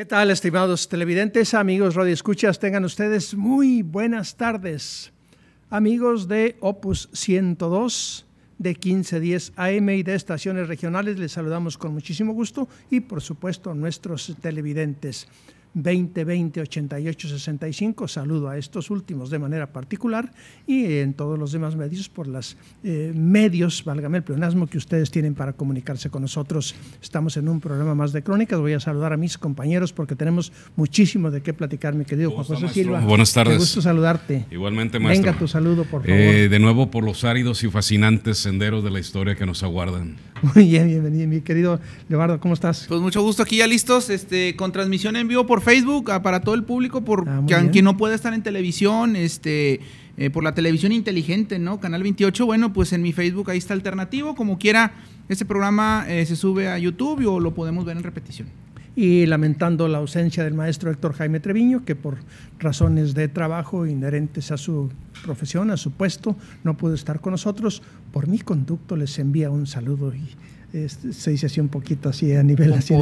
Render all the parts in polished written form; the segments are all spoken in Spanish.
¿Qué tal, estimados televidentes, amigos radioescuchas? Tengan ustedes muy buenas tardes. Amigos de Opus 102 de 1510 AM y de estaciones regionales, les saludamos con muchísimo gusto y por supuesto nuestros televidentes. 2020-8865, saludo a estos últimos de manera particular y en todos los demás medios por los medios, válgame el pleonasmo, que ustedes tienen para comunicarse con nosotros. Estamos en un programa más de crónicas. Voy a saludar a mis compañeros porque tenemos muchísimo de qué platicar, mi querido Juan José Silva. Buenas tardes. Qué gusto saludarte. Igualmente, maestro. Venga tu saludo, por favor. De nuevo por los áridos y fascinantes senderos de la historia que nos aguardan. Muy bien, bienvenido, mi querido Leobardo, ¿cómo estás? Pues mucho gusto, aquí ya listos, con transmisión en vivo por Facebook para todo el público, quien no puede estar en televisión, por la televisión inteligente, ¿no? Canal 28, bueno, pues en mi Facebook ahí está alternativo, como quiera, este programa se sube a YouTube o lo podemos ver en repetición. Y lamentando la ausencia del maestro Héctor Jaime Treviño, que por razones de trabajo inherentes a su profesión, a su puesto, no pudo estar con nosotros. Por mi conducto les envía un saludo y se dice así un poquito así a nivel así de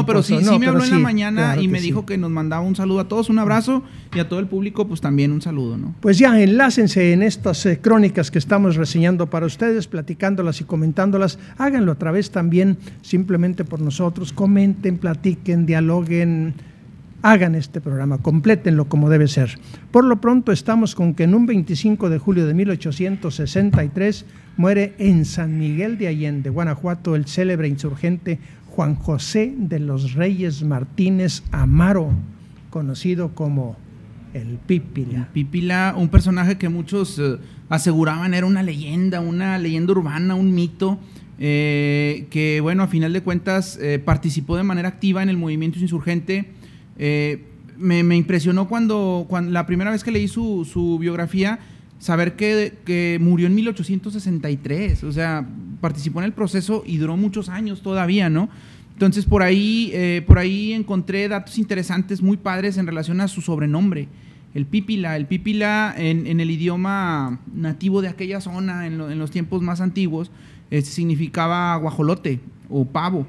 pero sí me habló en la mañana, claro, y me dijo que nos mandaba un saludo a todos, un abrazo, y a todo el público pues también un saludo, ¿no? Pues ya enlácense en estas crónicas que estamos reseñando para ustedes, platicándolas y comentándolas. Háganlo a través también simplemente por nosotros, comenten, platiquen, dialoguen, hagan este programa, complétenlo como debe ser. Por lo pronto estamos con que en un 25 de julio de 1863 muere en San Miguel de Allende, Guanajuato, el célebre insurgente Juan José de los Reyes Martínez Amaro, conocido como el Pípila. El Pípila, un personaje que muchos aseguraban era una leyenda urbana, un mito, que bueno, a final de cuentas participó de manera activa en el movimiento insurgente. Me impresionó cuando la primera vez que leí su biografía, saber que murió en 1863, o sea, participó en el proceso y duró muchos años todavía, ¿no? Entonces por ahí encontré datos interesantes, muy padres en relación a su sobrenombre, el Pípila. El Pípila en el idioma nativo de aquella zona, en los tiempos más antiguos, significaba guajolote o pavo.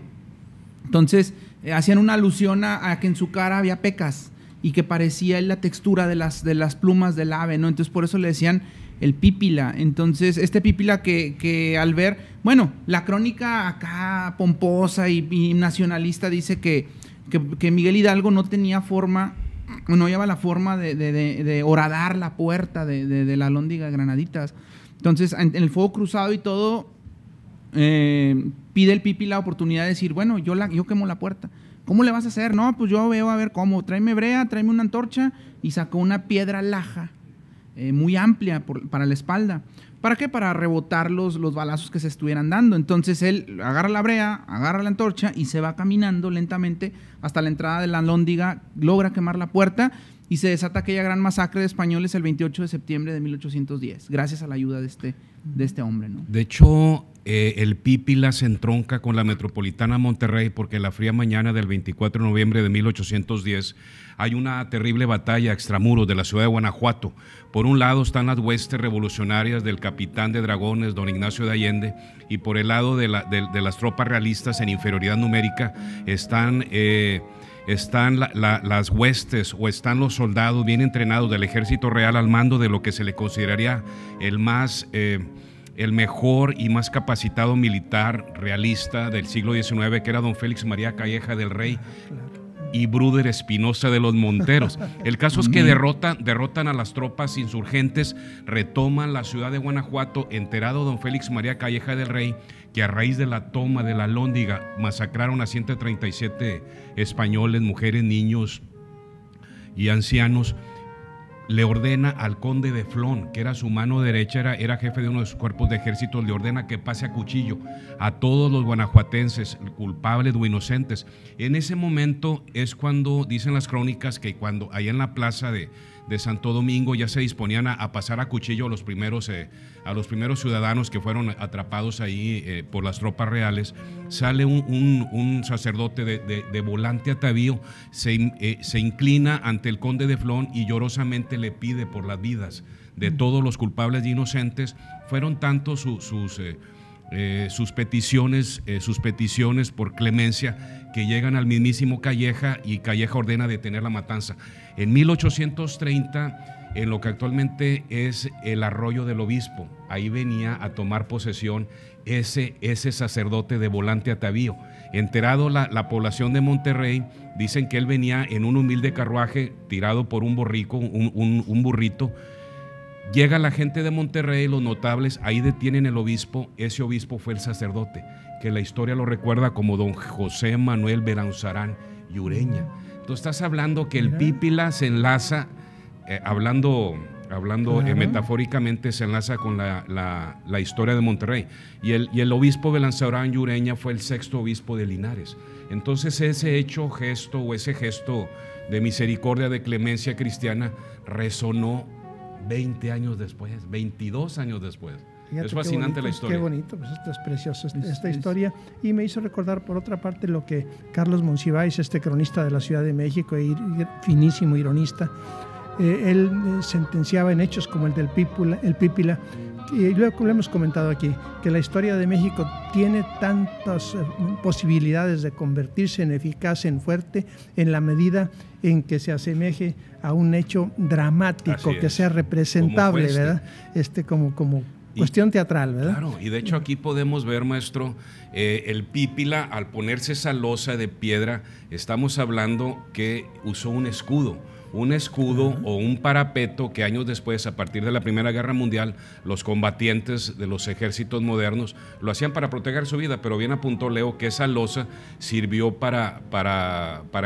Entonces hacían una alusión a que en su cara había pecas y que parecía la textura de las plumas del ave, ¿no? Entonces por eso le decían el Pípila. Entonces este Pípila que al ver, bueno, la crónica acá pomposa y nacionalista dice que Miguel Hidalgo no tenía forma, no lleva la forma de horadar la puerta de la Alhóndiga de Granaditas. Entonces en el fuego cruzado y todo, pide el Pípila la oportunidad de decir, bueno, yo quemo la puerta. ¿Cómo le vas a hacer? No, pues yo veo a ver cómo. Tráeme brea, tráeme una antorcha, y sacó una piedra laja muy amplia para la espalda. ¿Para qué? Para rebotar los balazos que se estuvieran dando. Entonces él agarra la brea, agarra la antorcha y se va caminando lentamente hasta la entrada de la Alhóndiga, logra quemar la puerta y se desata aquella gran masacre de españoles el 28 de septiembre de 1810, gracias a la ayuda de este hombre, ¿no? De hecho, el Pípila se entronca con la Metropolitana Monterrey porque la fría mañana del 24 de noviembre de 1810 hay una terrible batalla extramuros de la ciudad de Guanajuato. Por un lado están las huestes revolucionarias del capitán de dragones, don Ignacio de Allende, y por el lado de las tropas realistas en inferioridad numérica están las huestes o están los soldados bien entrenados del ejército real al mando de lo que se le consideraría el mejor y más capacitado militar realista del siglo XIX, que era don Félix María Calleja del Rey y Bruder Espinosa de los Monteros. El caso es que derrotan a las tropas insurgentes, retoman la ciudad de Guanajuato, enterado don Félix María Calleja del Rey que a raíz de la toma de la Alhóndiga masacraron a 137 españoles, mujeres, niños y ancianos. Le ordena al conde de Flón, que era su mano derecha, era jefe de uno de sus cuerpos de ejército, le ordena que pase a cuchillo a todos los guanajuatenses, culpables o inocentes. En ese momento es cuando dicen las crónicas que cuando allá en la plaza de Santo Domingo ya se disponían a pasar a cuchillo a los primeros ciudadanos que fueron atrapados ahí por las tropas reales. Sale un sacerdote de volante atavío, se inclina ante el conde de Flón y llorosamente le pide por las vidas de todos los culpables e inocentes. Fueron tantos sus peticiones por clemencia que llegan al mismísimo Calleja y Calleja ordena detener la matanza. En 1830, en lo que actualmente es el Arroyo del Obispo, ahí venía a tomar posesión ese sacerdote de Volante Atavío. Enterado la población de Monterrey, dicen que él venía en un humilde carruaje tirado por un borrico, un burrito. Llega la gente de Monterrey, los notables, ahí detienen el obispo. Ese obispo fue el sacerdote, que la historia lo recuerda como don José Manuel Beranzarán y Ureña. Entonces estás hablando que el Pípila se enlaza, hablando metafóricamente, se enlaza con la historia de Monterrey. Y el obispo Beranzarán y Ureña fue el sexto obispo de Linares. Entonces ese gesto de misericordia, de clemencia cristiana, resonó 20 años después, 22 años después. Fíjate, es fascinante la historia. Qué bonito, pues esto es precioso, esta historia. Y me hizo recordar, por otra parte, lo que Carlos Monsiváis, cronista de la Ciudad de México, finísimo ironista, él sentenciaba en hechos como el del Pípila, y luego lo hemos comentado aquí, que la historia de México tiene tantas posibilidades de convertirse en eficaz, en fuerte, en la medida en que se asemeje a un hecho dramático, que sea representable, ¿verdad? Como cuestión teatral, ¿verdad? Claro, y de hecho aquí podemos ver, maestro, el Pípila, al ponerse esa losa de piedra, estamos hablando que usó un escudo o un parapeto que años después, a partir de la Primera Guerra Mundial, los combatientes de los ejércitos modernos lo hacían para proteger su vida, pero bien apuntó Leo que esa losa sirvió para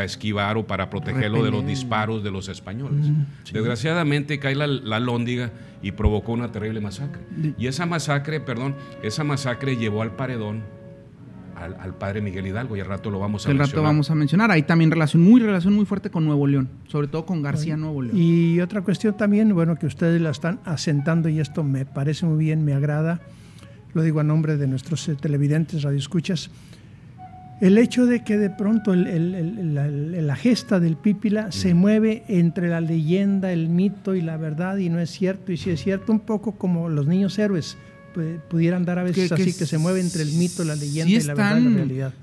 esquivar o para protegerlo de los disparos de los españoles. Sí. Desgraciadamente cae la Alhóndiga y provocó una terrible masacre. Y esa masacre llevó al paredón al padre Miguel Hidalgo, y al rato lo vamos a mencionar. Hay también relación muy fuerte con Nuevo León, sobre todo con García Nuevo León. Y otra cuestión también, que ustedes la están asentando, y esto me parece muy bien, me agrada, lo digo a nombre de nuestros televidentes, radioescuchas, el hecho de que de pronto la gesta del Pípila se mueve entre la leyenda, el mito y la verdad, y no es cierto, y sí es cierto, un poco como los niños héroes pudieran dar a veces que se mueve entre el mito, la leyenda y la verdad y la realidad.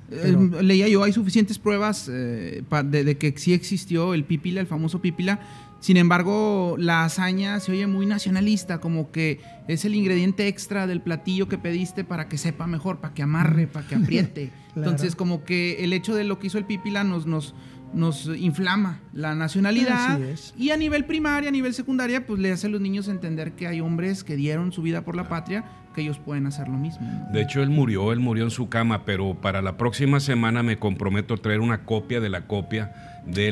Leía yo, hay suficientes pruebas de que sí existió el Pípila, el famoso Pípila. Sin embargo, la hazaña se oye muy nacionalista, como que es el ingrediente extra del platillo que pediste para que sepa mejor, para que amarre, para que apriete. Claro. Entonces, como que el hecho de lo que hizo el Pípila nos inflama la nacionalidad, y a nivel primaria, a nivel secundaria, pues le hace a los niños entender que hay hombres que dieron su vida por la patria, que ellos pueden hacer lo mismo, ¿no? De hecho, él murió en su cama, pero para la próxima semana me comprometo a traer una copia de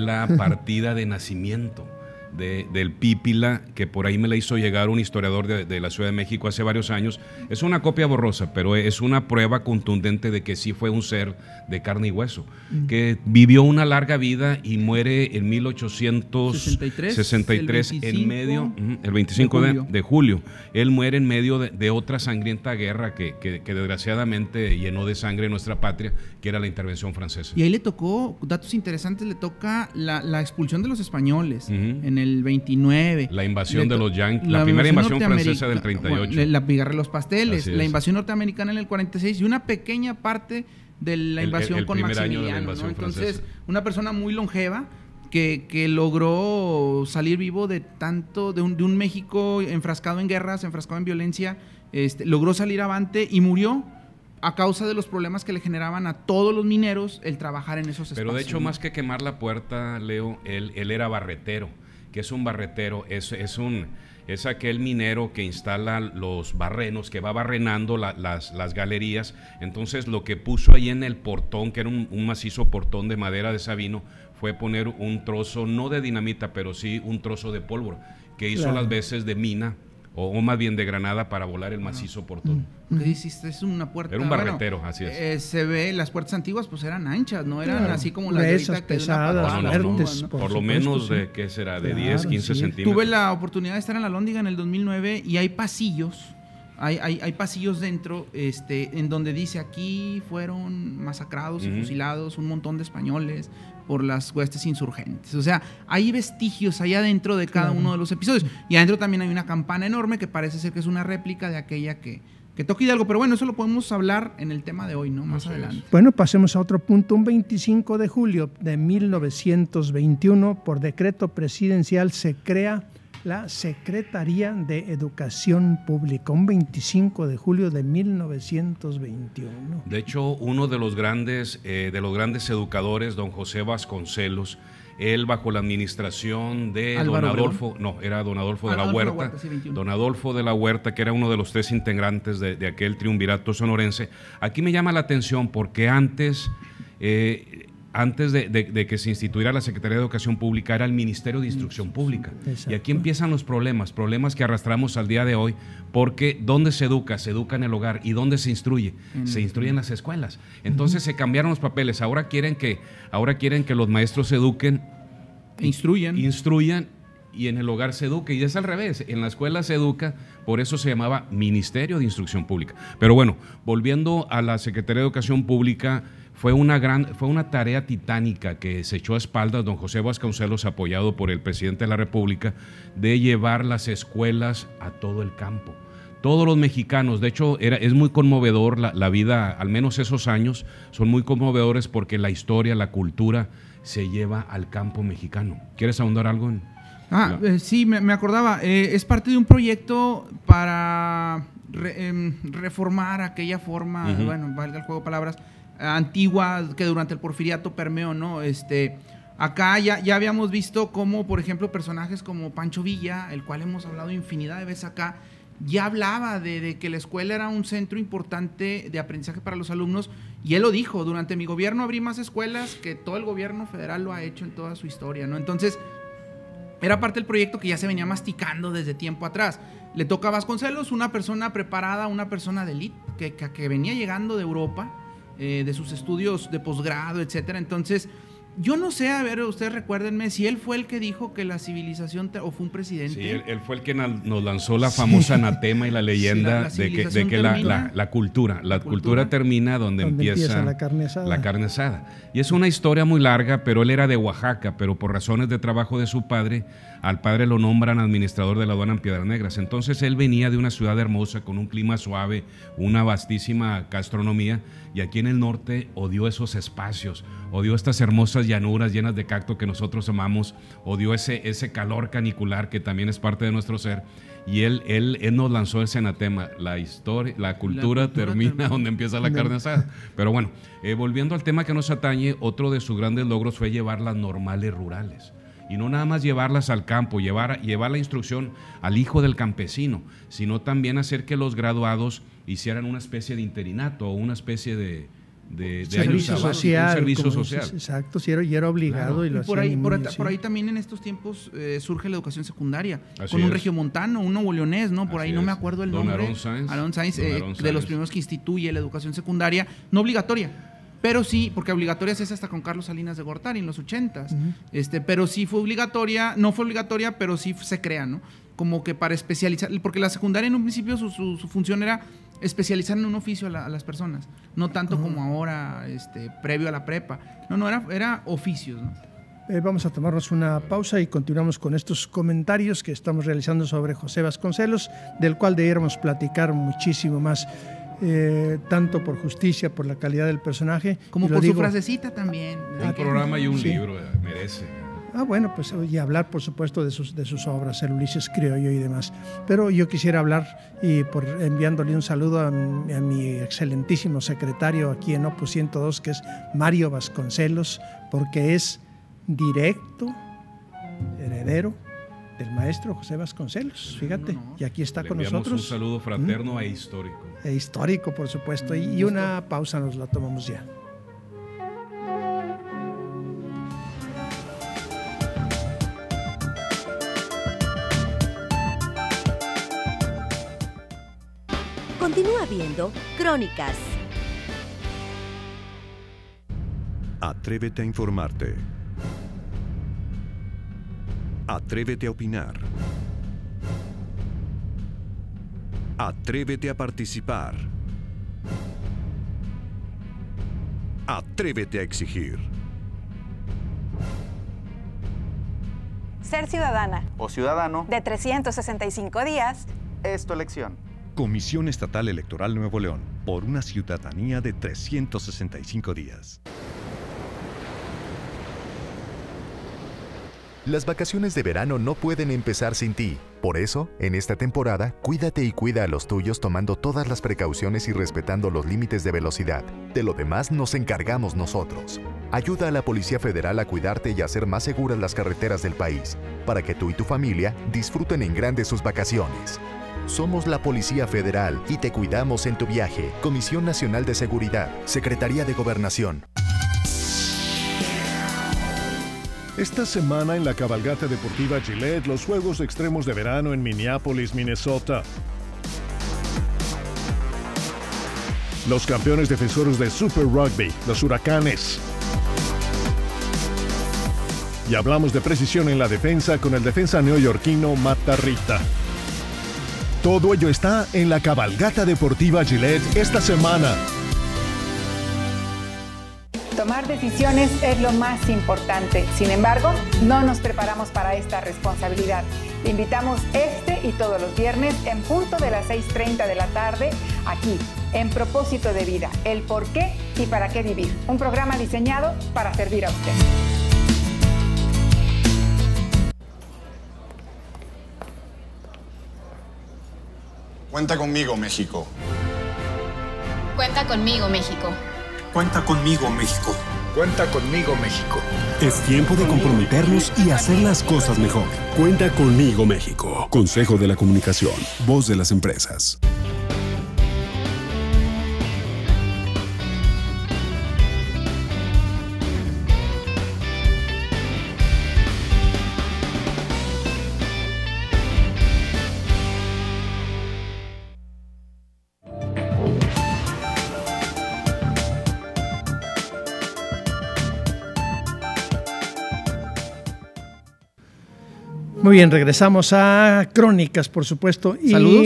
la partida de nacimiento del Pípila, que por ahí me la hizo llegar un historiador de la Ciudad de México hace varios años. Es una copia borrosa, pero es una prueba contundente de que sí fue un ser de carne y hueso, que vivió una larga vida y muere en 1863, el 25 de julio. Él muere en medio de otra sangrienta guerra que desgraciadamente llenó de sangre nuestra patria, que era la intervención francesa. Y ahí le tocó, datos interesantes, le toca la expulsión de los españoles en el 29. La invasión de los yanquis, la primera invasión francesa del 38. La pigarra de los pasteles, la invasión norteamericana en el 46 y una pequeña parte de la invasión con Maximiliano, ¿no? Entonces, una persona muy longeva que logró salir vivo de un México enfrascado en guerras, enfrascado en violencia, logró salir avante y murió a causa de los problemas que le generaban a todos los mineros el trabajar en esos espacios. Pero de hecho, más que quemar la puerta, Leo, él era barretero. ¿Qué es un barretero? Es aquel minero que instala los barrenos, que va barrenando las galerías. Entonces lo que puso ahí en el portón, que era un macizo portón de madera de sabino, fue poner un trozo, no de dinamita, pero sí un trozo de pólvora, que hizo las veces de mina, o más bien de granada, para volar el macizo portón. ¿Qué hiciste? Es una puerta. Era un barretero, así es. Se ve, las puertas antiguas pues eran anchas, no eran así como las de ahorita, pesadas, fuertes, por lo menos de, ¿qué será? De 10, 15 centímetros. Tuve la oportunidad de estar en la Alhóndiga en el 2009 y hay pasillos. Hay pasillos dentro en donde dice aquí fueron masacrados y fusilados un montón de españoles por las huestes insurgentes. O sea, hay vestigios allá adentro de cada uno de los episodios. Y adentro también hay una campana enorme que parece ser que es una réplica de aquella que toque Hidalgo. Pero bueno, eso lo podemos hablar en el tema de hoy, ¿no? Más adelante. Bueno, pasemos a otro punto. Un 25 de julio de 1921, por decreto presidencial, se crea la Secretaría de Educación Pública, un 25 de julio de 1921. De hecho, uno de los grandes educadores, don José Vasconcelos, él bajo la administración de Álvaro don Adolfo, era don Adolfo de la Huerta, don Adolfo de la Huerta, que era uno de los 3 integrantes de aquel triunvirato sonorense. Aquí me llama la atención porque antes de que se instituyera la Secretaría de Educación Pública era el Ministerio de Instrucción Pública. Exacto. Y aquí empiezan los problemas que arrastramos al día de hoy, porque ¿dónde se educa? Se educa en el hogar. ¿Y dónde se instruye? Se instruye en las escuelas. Entonces se cambiaron los papeles. Ahora quieren que los maestros eduquen, instruyan y en el hogar se eduque, y es al revés, en la escuela se educa, por eso se llamaba Ministerio de Instrucción Pública. Pero bueno, volviendo a la Secretaría de Educación Pública, fue una tarea titánica que se echó a espaldas don José Vasconcelos, apoyado por el presidente de la República, de llevar las escuelas a todo el campo. Todos los mexicanos, de hecho, es muy conmovedor la vida, al menos esos años, son muy conmovedores porque la historia, la cultura se lleva al campo mexicano. ¿Quieres ahondar algo en...? Sí, me acordaba. Es parte de un proyecto para reformar aquella forma, bueno, valga el juego de palabras, antigua que durante el porfiriato permeó, ¿no? Acá ya habíamos visto cómo, por ejemplo, personajes como Pancho Villa, el cual hemos hablado infinidad de veces acá, ya hablaba de que la escuela era un centro importante de aprendizaje para los alumnos, y él lo dijo: durante mi gobierno abrí más escuelas que todo el gobierno federal lo ha hecho en toda su historia, ¿no? Entonces, era parte del proyecto que ya se venía masticando desde tiempo atrás. Le toca a Vasconcelos, una persona preparada, una persona de élite, que venía llegando de Europa, de sus estudios de posgrado, etcétera. Entonces, yo no sé, a ver, ustedes recuérdenme, si él fue el que dijo que la civilización, o fue un presidente. Sí, él fue el que nos lanzó la famosa anatema y la leyenda de que la cultura termina donde empieza la carne asada. Y es una historia muy larga, pero él era de Oaxaca, pero por razones de trabajo de su padre, al padre lo nombran administrador de la aduana en Piedras Negras. Entonces él venía de una ciudad hermosa, con un clima suave, una vastísima gastronomía, y aquí en el norte odió esos espacios, odió estas hermosas llanuras llenas de cacto que nosotros amamos, odió ese calor canicular que también es parte de nuestro ser, y él nos lanzó ese anatema: la cultura termina donde empieza la carne asada. Pero bueno, volviendo al tema que nos atañe, otro de sus grandes logros fue llevar las normales rurales. Y no nada más llevarlas al campo, llevar la instrucción al hijo del campesino, sino también hacer que los graduados hicieran una especie de interinato o una especie de servicio social. Un servicio social. Exacto, y era obligado. Claro. Y lo por ahí también en estos tiempos surge la educación secundaria, con un regiomontano, un nuevo-leonés, ¿no? Por ahí no me acuerdo el nombre. Aarón Sáenz, de los primeros que instituye la educación secundaria, no obligatoria. Pero sí, porque obligatoria es hasta con Carlos Salinas de Gortari en los 80s. Pero sí fue obligatoria, no fue obligatoria, pero sí se crea, ¿no? Como que para especializar, porque la secundaria en un principio su función era especializar en un oficio a las personas, no tanto como ahora, previo a la prepa. No, era oficios, ¿no? Vamos a tomarnos una pausa y continuamos con estos comentarios que estamos realizando sobre José Vasconcelos, del cual debiéramos platicar muchísimo más. Tanto por justicia, por la calidad del personaje, como por su frasecita también. Un programa y un libro merece. Bueno, pues y hablar, por supuesto, de sus obras, el Ulises Criollo y demás. Pero yo quisiera hablar, y enviándole un saludo a mi excelentísimo secretario aquí en Opus 102, que es Mario Vasconcelos, porque es directo heredero del maestro José Vasconcelos, fíjate, y aquí está con nosotros. Un saludo fraterno e histórico. Histórico, por supuesto, y una pausa nos la tomamos ya. Continúa viendo Crónicas. Atrévete a informarte. Atrévete a opinar. Atrévete a participar. Atrévete a exigir. Ser ciudadana o ciudadano de 365 días es tu elección. Comisión Estatal Electoral Nuevo León, por una ciudadanía de 365 días. Las vacaciones de verano no pueden empezar sin ti. Por eso, en esta temporada, cuídate y cuida a los tuyos tomando todas las precauciones y respetando los límites de velocidad. De lo demás nos encargamos nosotros. Ayuda a la Policía Federal a cuidarte y a hacer más seguras las carreteras del país, para que tú y tu familia disfruten en grande sus vacaciones. Somos la Policía Federal y te cuidamos en tu viaje. Comisión Nacional de Seguridad, Secretaría de Gobernación. Esta semana en la cabalgata deportiva Gillette, los Juegos Extremos de Verano en Minneapolis, Minnesota. Los campeones defensores de Super Rugby, los Huracanes. Y hablamos de precisión en la defensa con el defensa neoyorquino Matt Tarrita. Todo ello está en la cabalgata deportiva Gillette esta semana. Tomar decisiones es lo más importante. Sin embargo, no nos preparamos para esta responsabilidad. Le invitamos este y todos los viernes en punto de las 6:30 de la tarde, aquí, en Propósito de Vida, el por qué y para qué vivir. Un programa diseñado para servir a usted. Cuenta conmigo, México. Cuenta conmigo, México. Cuenta conmigo, México. Cuenta conmigo, México. Es tiempo de comprometernos y hacer las cosas mejor. Cuenta conmigo, México. Consejo de la Comunicación. Voz de las empresas. Muy bien, regresamos a Crónicas, por supuesto. Y, saludos.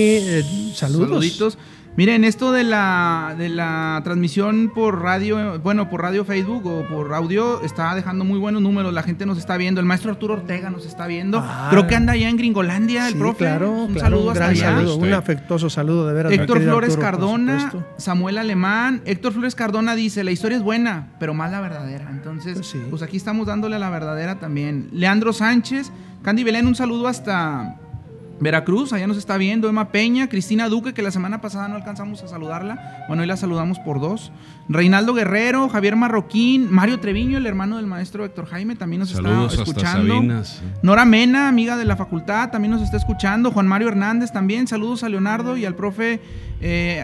Saludos. Saluditos. Miren, esto de la transmisión por radio, bueno, por radio Facebook o por audio, está dejando muy buenos números. La gente nos está viendo. El maestro Arturo Ortega nos está viendo. Creo que anda allá en Gringolandia, el profe. Claro, un saludo hasta allá. Saludo, un afectuoso saludo, de veras. Héctor Flores Arturo, Cardona, Samuel Alemán. Héctor Flores Cardona dice, la historia es buena, pero más la verdadera. Entonces, pues aquí estamos dándole a la verdadera también. Leandro Sánchez, Candy Belén, un saludo hasta Veracruz, allá nos está viendo. Emma Peña, Cristina Duque, que la semana pasada no alcanzamos a saludarla. Bueno, hoy la saludamos por dos. Reinaldo Guerrero, Javier Marroquín, Mario Treviño, el hermano del maestro Héctor Jaime, también nos saludos está escuchando. Hasta Sabinas. Nora Mena, amiga de la facultad, también nos está escuchando. Juan Mario Hernández también, saludos a Leonardo y al profe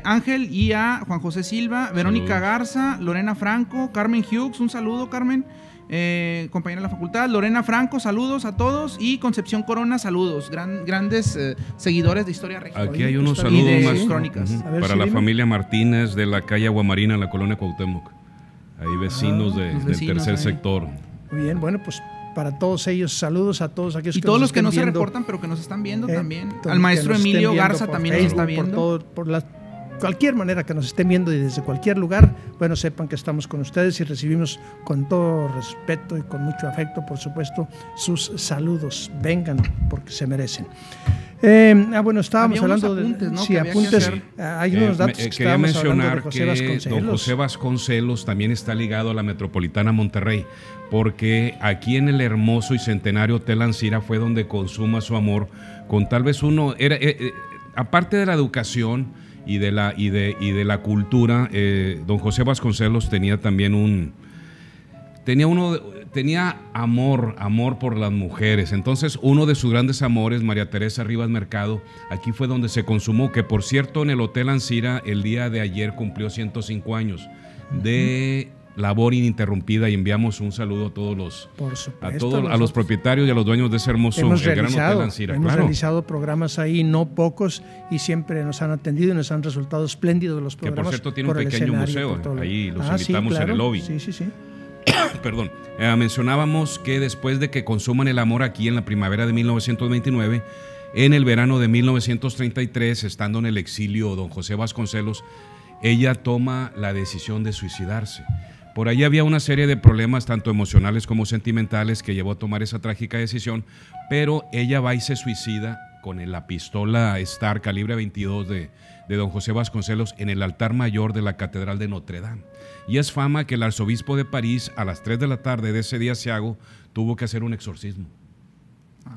Ángel y a Juan José Silva. Verónica Garza, Lorena Franco, Carmen Hughes, un saludo, Carmen. Compañera de la facultad, Lorena Franco, saludos a todos, y Concepción Corona, saludos, grandes seguidores de Historia Regia. Aquí hay unos saludos más crónicas. Para la familia Martínez de la calle Aguamarina, en la colonia Cuauhtémoc. Ahí vecinos del tercer sector. Muy bien, bueno, pues para todos ellos, saludos a todos aquellos y que todos nos los que no viendo, se reportan, pero que nos están viendo también. Al maestro Emilio Garza también Facebook, nos está viendo. Por cualquier manera que nos estén viendo y desde cualquier lugar, bueno, sepan que estamos con ustedes y recibimos con todo respeto y con mucho afecto, por supuesto, sus saludos. Vengan, porque se merecen. Bueno, estábamos hablando apuntes, ¿no? Sí, apuntes. Hay unos datos que quería mencionar de que don José Vasconcelos también está ligado a la Metropolitana Monterrey, porque aquí en el hermoso y centenario Hotel Ancira fue donde consuma su amor con tal vez uno, aparte de la educación y de la cultura, don José Vasconcelos tenía también tenía amor por las mujeres. Entonces, uno de sus grandes amores, María Teresa Rivas Mercado, aquí fue donde se consumó, que por cierto en el Hotel Ancira el día de ayer cumplió 105 años de labor ininterrumpida, y enviamos un saludo a todos a los propietarios y a los dueños de ese hermoso gran Hotel Ancira. Hemos realizado programas ahí, no pocos, y siempre nos han atendido y nos han resultado espléndidos los programas. Que por cierto tiene un pequeño museo, ahí los invitamos en el lobby. Sí. Perdón, mencionábamos que después de que consuman el amor aquí en la primavera de 1929, en el verano de 1933, estando en el exilio don José Vasconcelos, ella toma la decisión de suicidarse. Por ahí había una serie de problemas, tanto emocionales como sentimentales, que llevó a tomar esa trágica decisión, pero ella va y se suicida la pistola Star calibre 22 de don José Vasconcelos en el altar mayor de la Catedral de Notre Dame. Y es fama que el arzobispo de París a las 3 de la tarde de ese día asiago tuvo que hacer un exorcismo.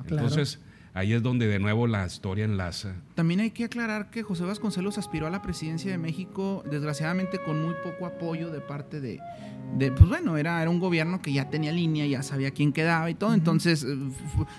Entonces, ahí es donde de nuevo la historia enlaza. También hay que aclarar que José Vasconcelos aspiró a la presidencia de México, desgraciadamente con muy poco apoyo de parte de pues bueno, era un gobierno que ya tenía línea, ya sabía quién quedaba y todo, entonces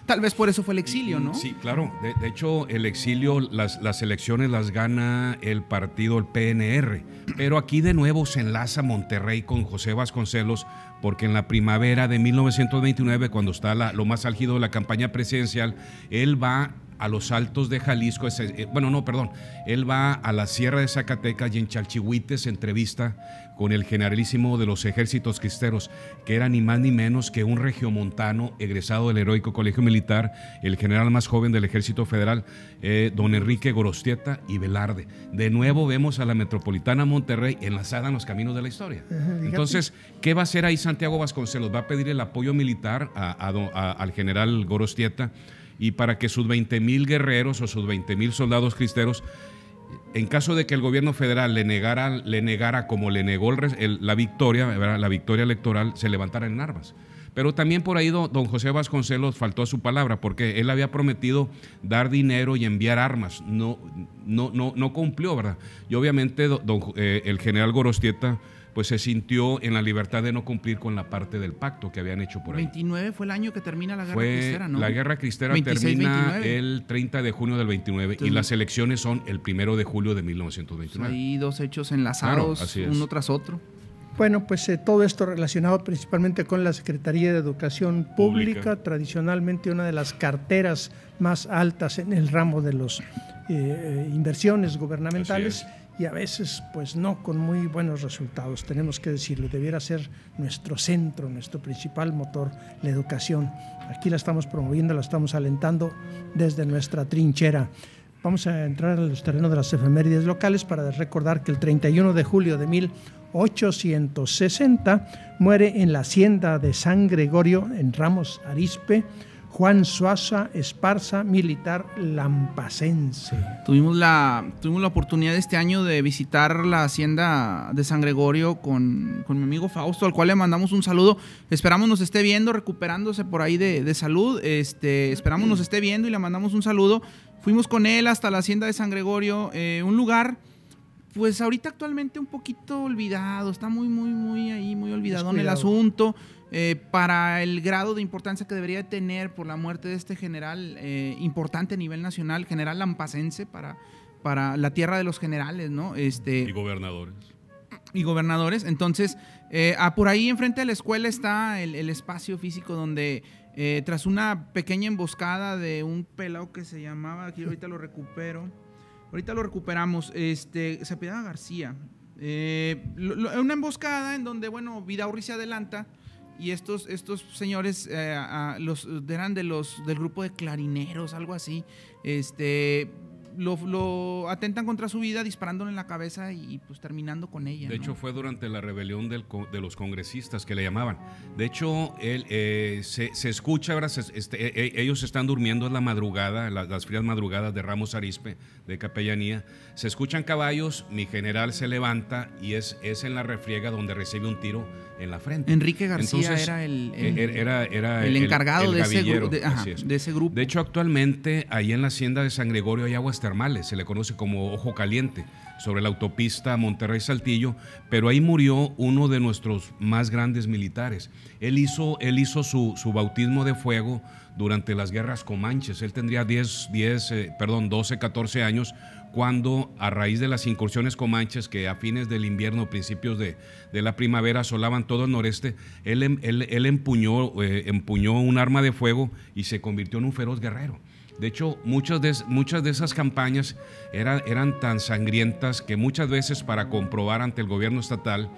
tal vez por eso fue el exilio, ¿no? Sí, claro. De hecho, el exilio, las elecciones las gana el partido, el PNR, pero aquí de nuevo se enlaza Monterrey con José Vasconcelos, porque en la primavera de 1929, cuando está lo más álgido de la campaña presidencial, él va a los Altos de Jalisco, él va a la Sierra de Zacatecas y en Chalchihuites se entrevista con el generalísimo de los ejércitos cristeros, que era ni más ni menos que un regiomontano egresado del heroico Colegio Militar, el general más joven del Ejército Federal, don Enrique Gorostieta y Velarde. De nuevo vemos a la metropolitana Monterrey enlazada en los caminos de la historia. Entonces, ¿qué va a hacer ahí Santiago Vasconcelos? Va a pedir el apoyo militar al general Gorostieta, y para que sus 20,000 guerreros o sus 20,000 soldados cristeros, en caso de que el gobierno federal le negara como le negó la victoria, ¿verdad?, la victoria electoral, se levantaran en armas. Pero también por ahí don José Vasconcelos faltó a su palabra, porque él había prometido dar dinero y enviar armas. No cumplió, ¿verdad? Y obviamente el general Gorostieta pues se sintió en la libertad de no cumplir con la parte del pacto que habían hecho por ahí. 29 fue el año que termina la Guerra Cristera, ¿no? La Guerra Cristera 26, termina 29. el 30 de junio del 29. Entonces, y las elecciones son el 1 de julio de 1929. Hay dos hechos enlazados, claro, uno tras otro. Bueno, pues todo esto relacionado principalmente con la Secretaría de Educación Pública, tradicionalmente una de las carteras más altas en el ramo de las inversiones gubernamentales, y a veces pues no con muy buenos resultados, tenemos que decirlo. Debiera ser nuestro centro, nuestro principal motor, la educación. Aquí la estamos promoviendo, la estamos alentando desde nuestra trinchera. Vamos a entrar a los terrenos de las efemérides locales para recordar que el 31 de julio de 1860 muere en la hacienda de San Gregorio, en Ramos Arizpe, Juan Suaza Esparza, militar lampacense. Tuvimos la oportunidad este año de visitar la hacienda de San Gregorio con mi amigo Fausto, al cual le mandamos un saludo. Esperamos nos esté viendo, recuperándose por ahí de salud. Esperamos nos esté viendo y le mandamos un saludo. Fuimos con él hasta la hacienda de San Gregorio, un lugar pues ahorita actualmente un poquito olvidado, está muy olvidado en el asunto. Para el grado de importancia que debería tener por la muerte de este general importante a nivel nacional, general lampacense para la tierra de los generales, ¿no? Y gobernadores. Entonces, por ahí enfrente de la escuela está el espacio físico donde tras una pequeña emboscada de un pelado que se llamaba, aquí ahorita lo recuperamos, se apellidaba García. Una emboscada en donde, bueno, Vidaurri se adelanta. Y estos señores eran del grupo de clarineros, algo así, lo atentan contra su vida disparándole en la cabeza y pues terminando con ella. De hecho fue durante la rebelión de los congresistas que le llamaban. De hecho él se escucha, ¿verdad? Ellos están durmiendo en la madrugada, las frías madrugadas de Ramos Arizpe, de capellanía. Se escuchan caballos, mi general se levanta y es en la refriega donde recibe un tiro en la frente. Enrique García. Entonces, era el encargado de ese grupo. De hecho, actualmente ahí en la hacienda de San Gregorio hay aguas termales, se le conoce como Ojo Caliente, sobre la autopista Monterrey-Saltillo, pero ahí murió uno de nuestros más grandes militares. Él hizo su bautismo de fuego durante las guerras comanches. Él tendría 12, 14 años, cuando a raíz de las incursiones comanches que a fines del invierno, principios de la primavera asolaban todo el noreste, él empuñó un arma de fuego y se convirtió en un feroz guerrero. De hecho, muchas de esas campañas eran tan sangrientas que muchas veces, para comprobar ante el gobierno estatal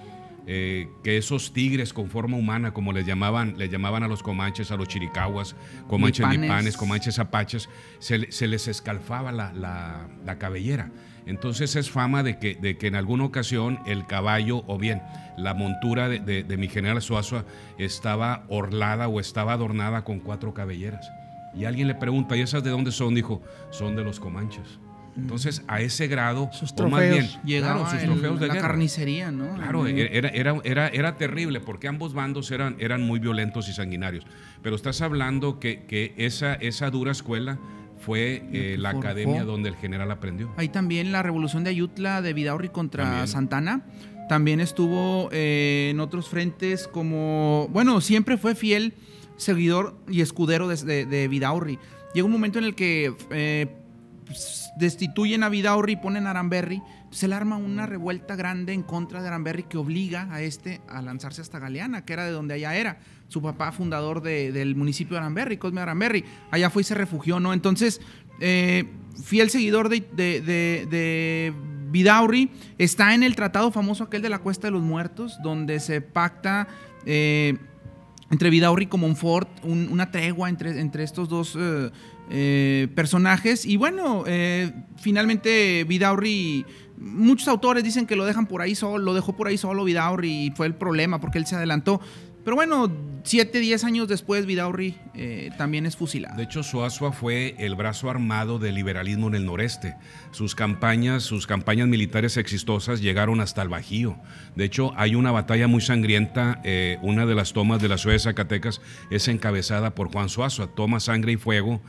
que esos tigres con forma humana, como les llamaban a los comanches, a los chiricahuas, comanches nipanes, comanches apaches, se les escalfaba la cabellera. Entonces es fama de que en alguna ocasión el caballo, o bien la montura de mi general Suazo, estaba orlada o estaba adornada con 4 cabelleras. Y alguien le pregunta, ¿y esas de dónde son? Dijo, son de los comanches. Entonces, a ese grado, sus o más bien, llegaba sus trofeos de la guerra. Carnicería, ¿no? Claro, era terrible porque ambos bandos eran muy violentos y sanguinarios. Pero estás hablando que esa dura escuela fue la academia donde el general aprendió. Ahí también la revolución de Ayutla de Vidaurri contra Santana. También estuvo en otros frentes como... Bueno, siempre fue fiel seguidor y escudero de Vidaurri. Llega un momento en el que destituyen a Vidaurri y ponen a Aramberri. Se le arma una revuelta grande en contra de Aramberri que obliga a lanzarse hasta Galeana, que era de donde allá era. Su papá fundador del municipio de Aramberri, Cosme Aramberri. Allá fue y se refugió, ¿no? Entonces, fiel seguidor de Vidaurri, está en el tratado famoso aquel de la Cuesta de los Muertos, donde se pacta entre Vidaurri y Comonfort una tregua entre estos dos personajes. Y bueno, finalmente Vidaurri, muchos autores dicen que lo dejó por ahí solo Vidaurri, y fue el problema porque él se adelantó. Pero bueno, 7-10 años después Vidaurri también es fusilado. De hecho, Soazua fue el brazo armado del liberalismo en el noreste. Sus campañas militares exitosas llegaron hasta el Bajío. De hecho, hay una batalla muy sangrienta. Una de las tomas de la ciudad de Zacatecas es encabezada por Juan Soazua. Toma sangre y fuego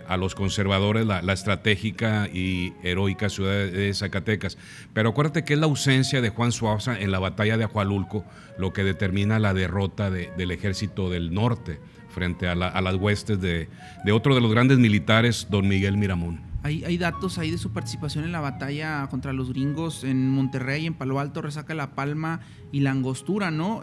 a los conservadores, la estratégica y heroica ciudad de Zacatecas. Pero acuérdate que es la ausencia de Juan Soazua en la batalla de Ajualulco lo que determina la derrota del ejército del norte frente a las huestes de otro de los grandes militares, don Miguel Miramón. Hay datos ahí de su participación en la batalla contra los gringos en Monterrey, en Palo Alto, Resaca, La Palma y La Angostura, ¿no?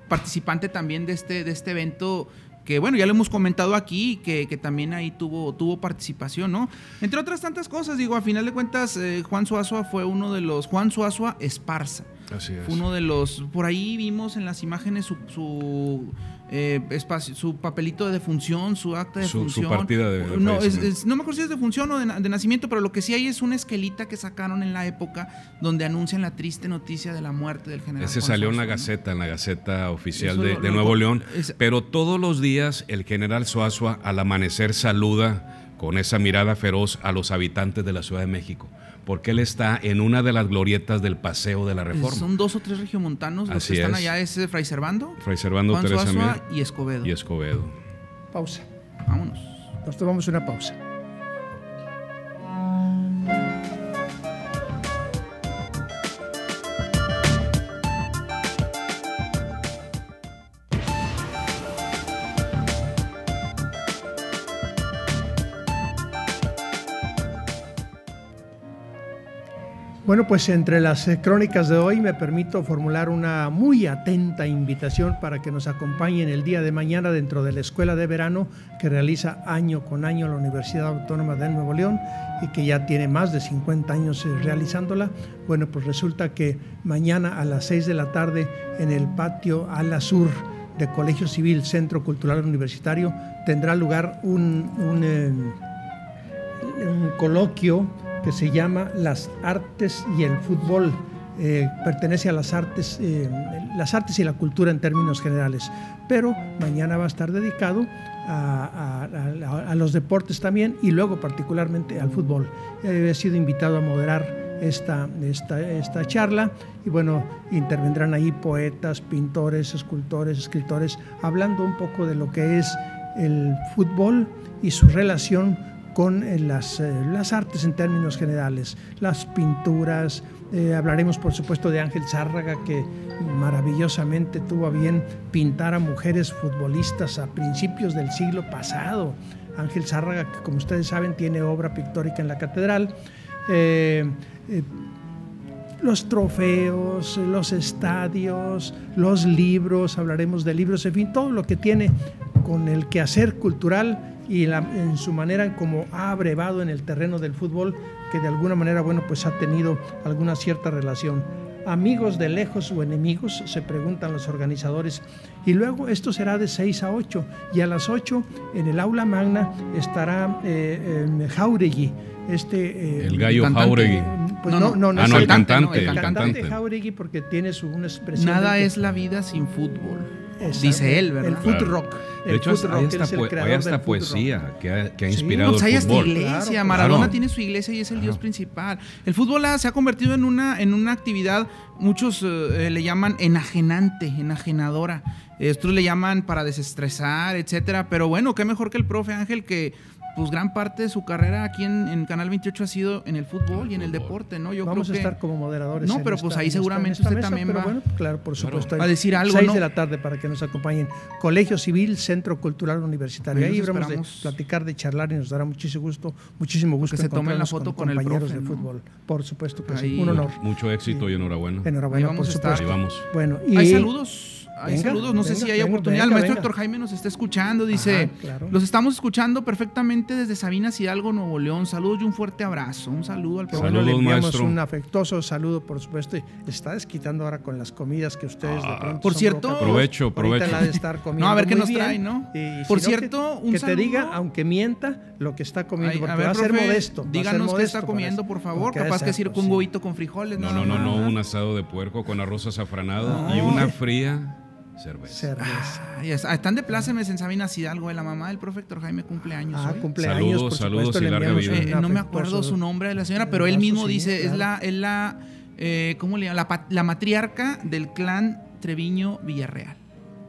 Participante también de este evento, que bueno, ya lo hemos comentado aquí, que también ahí tuvo participación, ¿no? Entre otras tantas cosas, digo, a final de cuentas, Juan Soazua fue uno de los, Juan Soazua Esparza. Así es. Fue uno de los, por ahí vimos en las imágenes su papelito de defunción, su acta de defunción. Su partida de no me acuerdo si es de función o de nacimiento, pero lo que sí hay es una esquelita que sacaron en la época donde anuncian la triste noticia de la muerte del general. Ese Juan salió Soazua, en la Gaceta oficial de Nuevo León, pero todos los días el general Soazua al amanecer saluda con esa mirada feroz a los habitantes de la Ciudad de México, porque él está en una de las glorietas del Paseo de la Reforma. Son 2 o 3 regiomontanos los Así que están es. allá, es Fray Servando, Juan Teresa Soazua y Escobedo. Pausa. Vámonos. Nos tomamos una pausa. Bueno, pues entre las crónicas de hoy me permito formular una muy atenta invitación para que nos acompañen el día de mañana dentro de la Escuela de Verano que realiza año con año la Universidad Autónoma de Nuevo León y que ya tiene más de 50 años realizándola. Bueno, pues resulta que mañana a las 6 de la tarde en el patio Ala Sur de Colegio Civil Centro Cultural Universitario tendrá lugar un coloquio que se llama Las Artes y el Fútbol. Pertenece a las artes y la cultura en términos generales, pero mañana va a estar dedicado a los deportes también y luego particularmente al fútbol. He sido invitado a moderar esta charla y bueno, intervendrán ahí poetas, pintores, escultores, escritores, hablando un poco de lo que es el fútbol y su relación con las artes en términos generales, las pinturas. Hablaremos por supuesto de Ángel Zárraga, que maravillosamente tuvo a bien pintar a mujeres futbolistas a principios del siglo pasado. Ángel Zárraga, que como ustedes saben tiene obra pictórica en la catedral. Los trofeos, los estadios, los libros, hablaremos de libros, en fin, todo lo que tiene con el quehacer cultural y en su manera como ha abrevado en el terreno del fútbol, que de alguna manera, bueno, pues ha tenido alguna cierta relación. Amigos de lejos o enemigos, se preguntan los organizadores. Y luego esto será de 6 a 8, y a las 8 en el aula magna estará Jáuregui. El gallo Jáuregui. Pues el cantante Jáuregui, porque tiene una expresión. Nada es la vida sin fútbol. dice él, ¿verdad? El food rock. De hecho, hay hasta poesía que ha inspirado hay el hasta fútbol. iglesia, Maradona tiene su iglesia y es el Dios principal. El fútbol se ha convertido en una actividad, muchos le llaman enajenadora. Otros le llaman para desestresar, etcétera. Pero bueno, qué mejor que el profe Ángel, que pues gran parte de su carrera aquí en Canal 28 ha sido en el fútbol y en el deporte, ¿no? Vamos a estar como moderadores. No, pero pues ahí seguramente usted también va. Bueno, claro, por supuesto. A decir algo, 6 de la tarde para que nos acompañen. Colegio Civil, Centro Cultural Universitario. Ahí vamos a platicar, de charlar y nos dará muchísimo gusto que se tomen la foto con compañeros el profe, de fútbol. Por supuesto que ahí, sí. Un honor. Mucho éxito y enhorabuena. Enhorabuena, por supuesto. Ahí vamos. Bueno, hay saludos. No sé si hay oportunidad. El maestro Héctor Jaime nos está escuchando. Dice: claro. Los estamos escuchando perfectamente desde Sabinas Hidalgo, Nuevo León. Saludos y un fuerte abrazo. Un saludo al programa. Bueno, le enviamos un afectuoso saludo, por supuesto. Está desquitando ahora con las comidas que ustedes de pronto. Por cierto, provecho. La de estar comiendo. No, a ver qué nos bien. trae, ¿no? Por cierto, un saludo. Que te diga, aunque mienta, lo que está comiendo. Porque va a ser modesto. Díganos qué está comiendo, por favor. Capaz que sirve un huevito con frijoles. No, un asado de puerco con arroz azafranado y una fría cerveza. Están de plácemes en Sabinas Hidalgo. La mamá del profe Héctor Jaime cumpleaños. Cumpleaños. Saludos y larga vida. No me acuerdo su nombre de la señora, pero él mismo dice, claro. es la ¿cómo le llaman? La matriarca del clan Treviño Villarreal.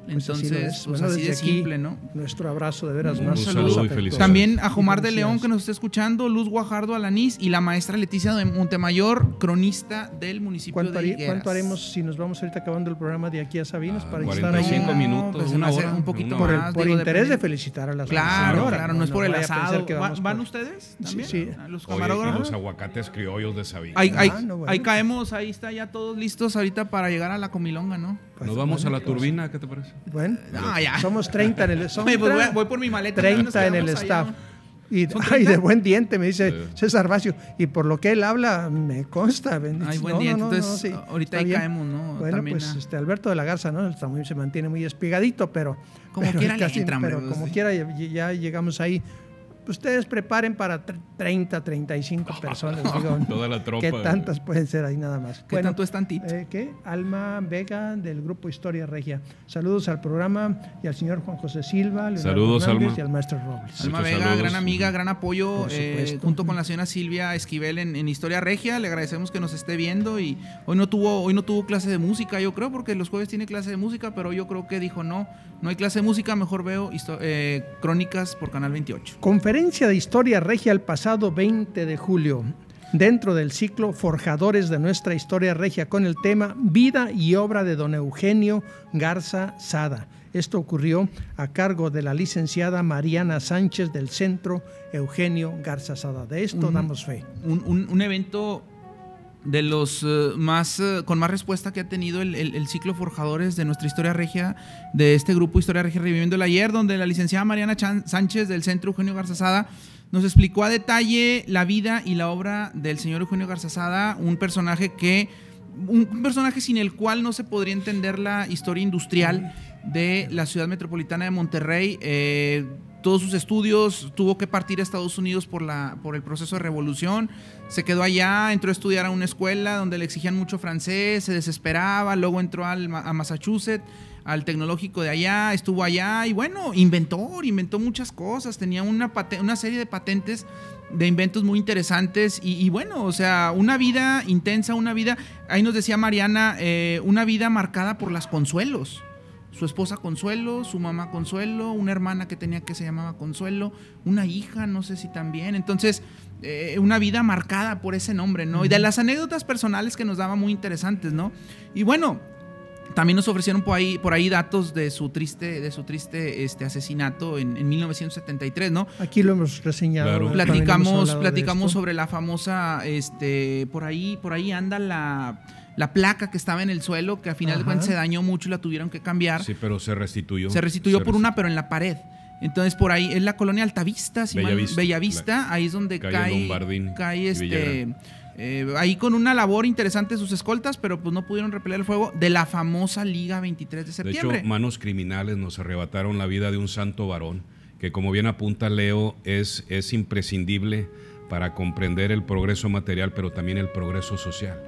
Entonces, pues así de simple, ¿no? Nuestro abrazo, de veras, un más saludo y felicidades. También a Jomar de León, que nos está escuchando, Luz Guajardo Alanís y la maestra Leticia de Montemayor, cronista del municipio de Higueras. ¿Cuánto haremos si nos vamos ahorita acabando el programa de aquí a Sabinas para estar ahí? 45 minutos, pues una hora. Un poquito más. Por interés de felicitar a las Claro, no es por el asado. ¿Van ustedes también? Sí. Los camarógrafos. Los aguacates criollos de Sabinas. Ahí caemos, ahí está ya todos listos ahorita para llegar a la comilonga, ¿no? Pues nos vamos a la turbina, ¿qué te parece? Bueno, ya. Somos 30 en el staff. Voy por mi maleta. 30 en el staff. Y de buen diente, me dice César Vacio. Y por lo que él habla, me consta. Ay, buen diente. Entonces, ahorita ahí caemos, ¿no? Bueno, también pues Alberto de la Garza, ¿no? Se mantiene muy espigadito, pero como quiera le entran, pero como quiera ya llegamos ahí. Ustedes preparen para 30, 35 personas. Digo, toda la tropa. ¿Qué tantas pueden ser ahí nada más? ¿Qué tanto es tantito? Alma Vega, del Grupo Historia Regia. Saludos al programa y al señor Juan José Silva, Leonardo saludos, Hernández, Alma. Y al maestro Robles. Alma Vega, saludos. Gran amiga, gran apoyo, junto con la señora Silvia Esquivel en Historia Regia. Le agradecemos que nos esté viendo y hoy no tuvo clase de música, yo creo, porque los jueves tiene clase de música, pero yo creo que dijo no hay clase de música, mejor veo Crónicas por Canal 28. Conferencia de Historia Regia el pasado 20 de julio, dentro del ciclo Forjadores de nuestra Historia Regia, con el tema Vida y obra de don Eugenio Garza Sada. Esto ocurrió a cargo de la licenciada Mariana Sánchez del Centro Eugenio Garza Sada. De esto damos fe. Un evento de los con más respuesta que ha tenido el ciclo Forjadores de nuestra Historia Regia, de este grupo Historia Regia Reviviendo el Ayer, donde la licenciada Mariana Sánchez del Centro Eugenio Garza Sada nos explicó a detalle la vida y la obra del señor Eugenio Garza Sada, un personaje sin el cual no se podría entender la historia industrial de la ciudad metropolitana de Monterrey. Todos sus estudios, tuvo que partir a Estados Unidos por el proceso de revolución, se quedó allá, entró a estudiar a una escuela donde le exigían mucho francés, se desesperaba, luego entró a Massachusetts, al tecnológico de allá, estuvo allá y bueno, inventó muchas cosas, tenía una serie de patentes de inventos muy interesantes y bueno, o sea, una vida intensa, ahí nos decía Mariana, una vida marcada por las Consuelos. Su esposa Consuelo, su mamá Consuelo, una hermana que tenía que se llamaba Consuelo, una hija, no sé si también. Entonces, una vida marcada por ese nombre, ¿no? Y de las anécdotas personales que nos daba muy interesantes, ¿no? Y bueno, también nos ofrecieron por ahí datos de su triste asesinato en 1973, ¿no? Aquí lo hemos reseñado. Claro. Platicamos sobre la famosa, por ahí anda la placa que estaba en el suelo, que a final de cuentas se dañó mucho y la tuvieron que cambiar. Sí, pero se restituyó. Pero en la pared. Entonces por ahí es la colonia Altavista, Bellavista, ahí es donde cae ahí con una labor interesante de sus escoltas, pero pues no pudieron repeler el fuego de la famosa Liga 23 de septiembre. De hecho, manos criminales nos arrebataron la vida de un santo varón, que como bien apunta Leo, es imprescindible para comprender el progreso material, pero también el progreso social.